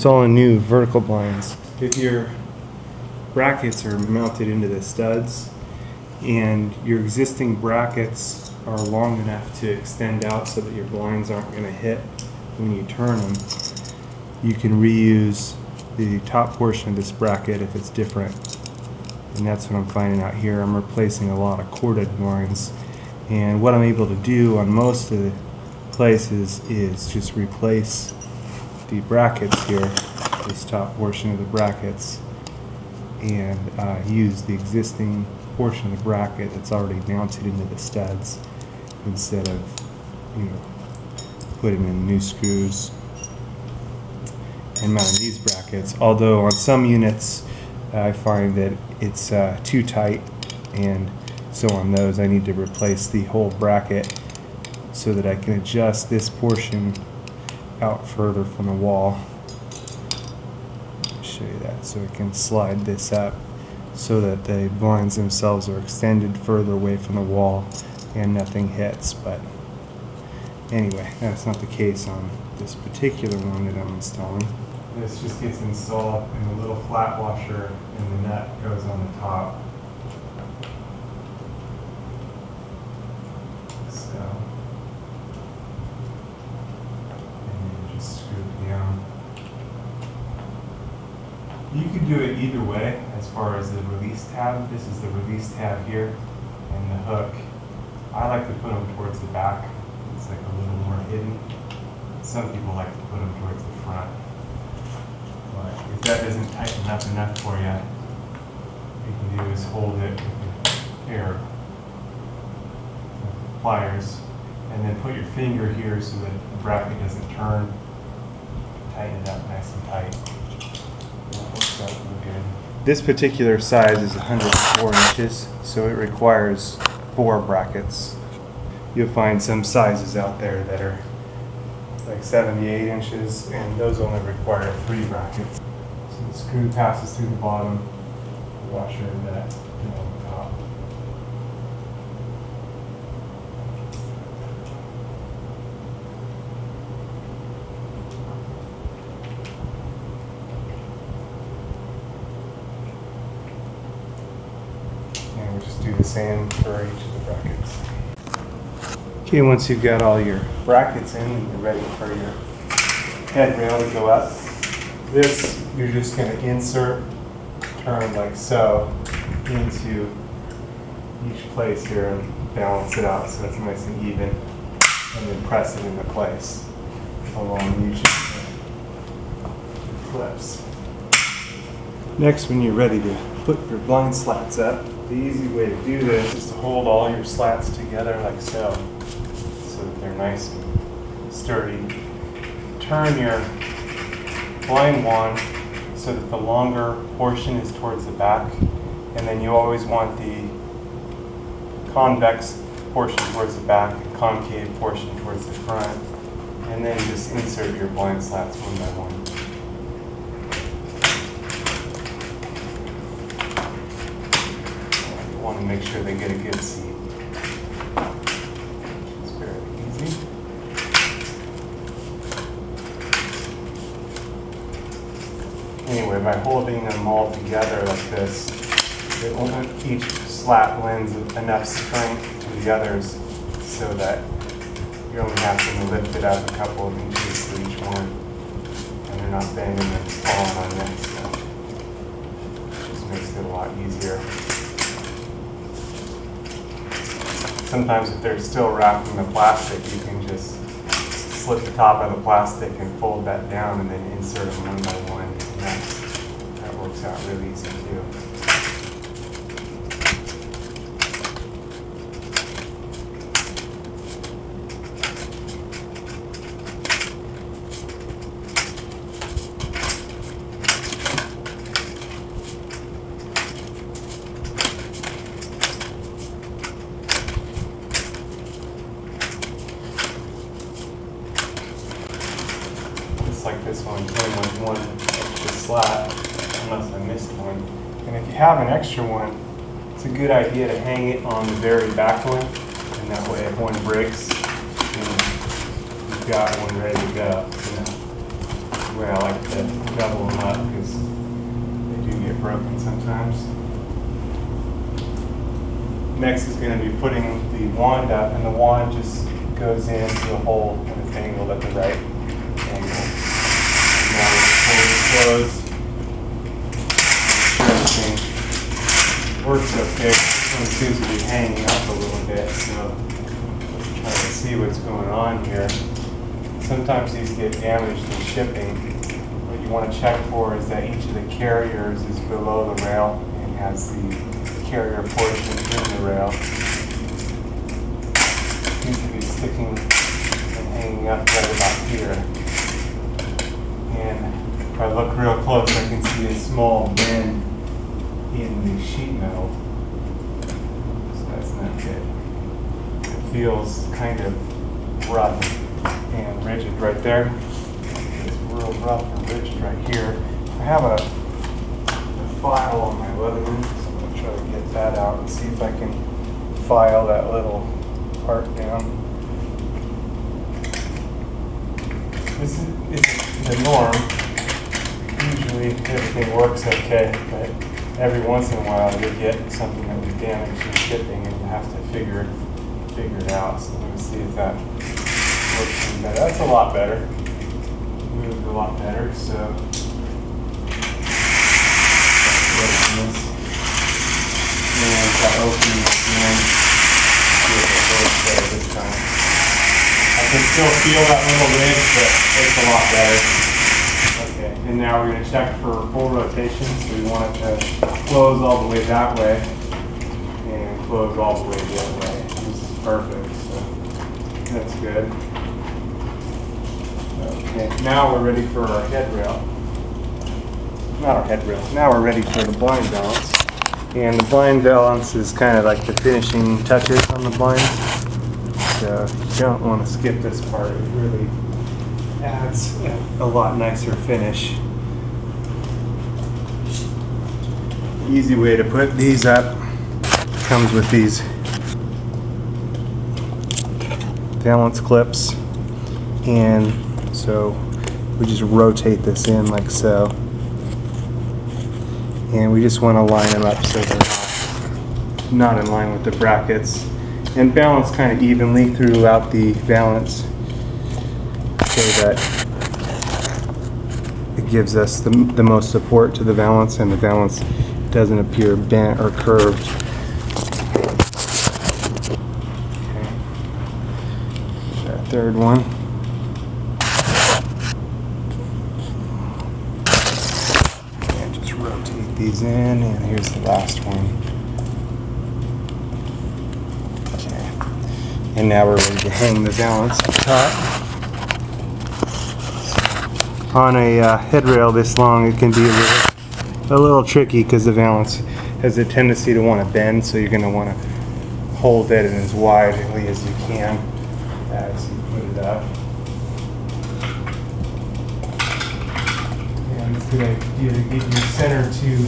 installing new vertical blinds. If your brackets are mounted into the studs and your existing brackets are long enough to extend out so that your blinds aren't going to hit when you turn them, you can reuse the top portion of this bracket if it's different. And that's what I'm finding out here. I'm replacing a lot of corded blinds, and what I'm able to do on most of the places is just replace the brackets here, this top portion of the brackets, and use the existing portion of the bracket that's already mounted into the studs instead of, putting in new screws and mounting these brackets. Although on some units I find that it's too tight, and so on those I need to replace the whole bracket so that I can adjust this portion out further from the wall. I'll show you that. So I can slide this up so that the blinds themselves are extended further away from the wall and nothing hits. But anyway, that's not the case on this particular one that I'm installing. This just gets installed in a little flat washer and the nut goes on the top. You could do it either way as far as the release tab. This is the release tab here, and the hook. I like to put them towards the back. It's like a little more hidden. Some people like to put them towards the front. But if that doesn't tighten up enough for you, what you can do is hold it with a pair of pliers, and then put your finger here so that the bracket doesn't turn. Tighten it up nice and tight. This particular size is 104 inches, so it requires 4 brackets. You'll find some sizes out there that are like 78 inches, and those only require 3 brackets. So the screw passes through the bottom, the washer and that, and on the top. Just do the same for each of the brackets. Okay, once you've got all your brackets in and you're ready for your head rail to go up, this you're just going to insert, turn like so, into each place here and balance it out so it's nice and even, and then press it into place along each of the clips. Next, when you're ready to put your blind slats up, the easy way to do this is to hold all your slats together like so that they're nice and sturdy. Turn your blind wand so that the longer portion is towards the back, and then you always want the convex portion towards the back, and concave portion towards the front, and then just insert your blind slats one by one. Want to make sure they get a good seat. It's very easy. Anyway, by holding them all together like this, each slat lends enough strength to the others so that you're only having to lift it up a couple of inches for each one, and they're not bending and falling on this. So it just makes it a lot easier. Sometimes if they're still wrapped in the plastic, you can just slip the top of the plastic and fold that down and then insert them one by one. And that works out really easy too. Like this one came with one extra slat, unless I missed one. And if you have an extra one, it's a good idea to hang it on the very back one, and that way if one breaks, you've got one ready to go. way I like to double them up because they do get broken sometimes. Next is going to be putting the wand up, and the wand just goes into a hole and it's angled at the right angle. Now we'll pull it closed. Make sure everything works okay. This one seems to be hanging up a little bit, so let's try to see what's going on here. Sometimes these get damaged in shipping. What you want to check for is that each of the carriers is below the rail and has the carrier portion in the rail. Seems to be sticking and hanging up right about here. And if I look real close, I can see a small bend in the sheet metal. So that's not good. It feels kind of rough and rigid right there. It's real rough and rigid right here. I have a file on my Leatherman, so I'm going to try to get that out and see if I can file that little part down. This is the norm. Usually everything works okay, but every once in a while you'll get something that was damaged in shipping and you have to figure it out. So let me see if that works any better. That's a lot better. Moved a lot better, so and got opening again. See if it works better this time. I can still feel that little ridge, but it's a lot better. Okay, and now we're going to check for full rotation. So we want it to close all the way that way and close all the way the other way. This is perfect, so that's good. Okay, now we're ready for our head rail. Not our head rail. Now we're ready for the blind balance. And the blind balance is kind of like the finishing touches on the blind. So you don't want to skip this part. It really adds a lot nicer finish. Easy way to put these up comes with these valance clips. And so we just rotate this in like so. And we just want to line them up so they're not in line with the brackets. And balance kind of evenly throughout the valance so that it gives us the most support to the valance and the valance doesn't appear bent or curved. Okay. That third one. Rotate these in, and here's the last one. Okay, and now we're ready to hang the valance up top. On a head rail this long, it can be a little tricky because the valance has a tendency to want to bend, so you're going to want to hold it in as widely as you can as you put it up. It's a good idea to get your center two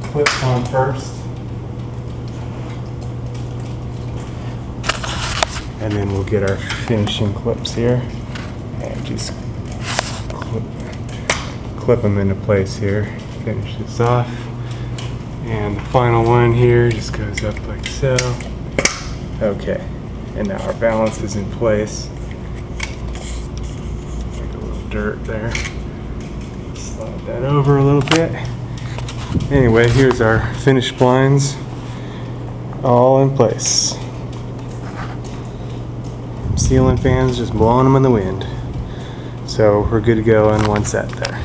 clips on first. And then we'll get our finishing clips here. And just clip them into place here. Finish this off. And the final one here just goes up like so. Okay. And now our balance is in place. Like a little dirt there. Slide that over a little bit. Anyway, here's our finished blinds all in place. Ceiling fans just blowing them in the wind. So we're good to go in one set there.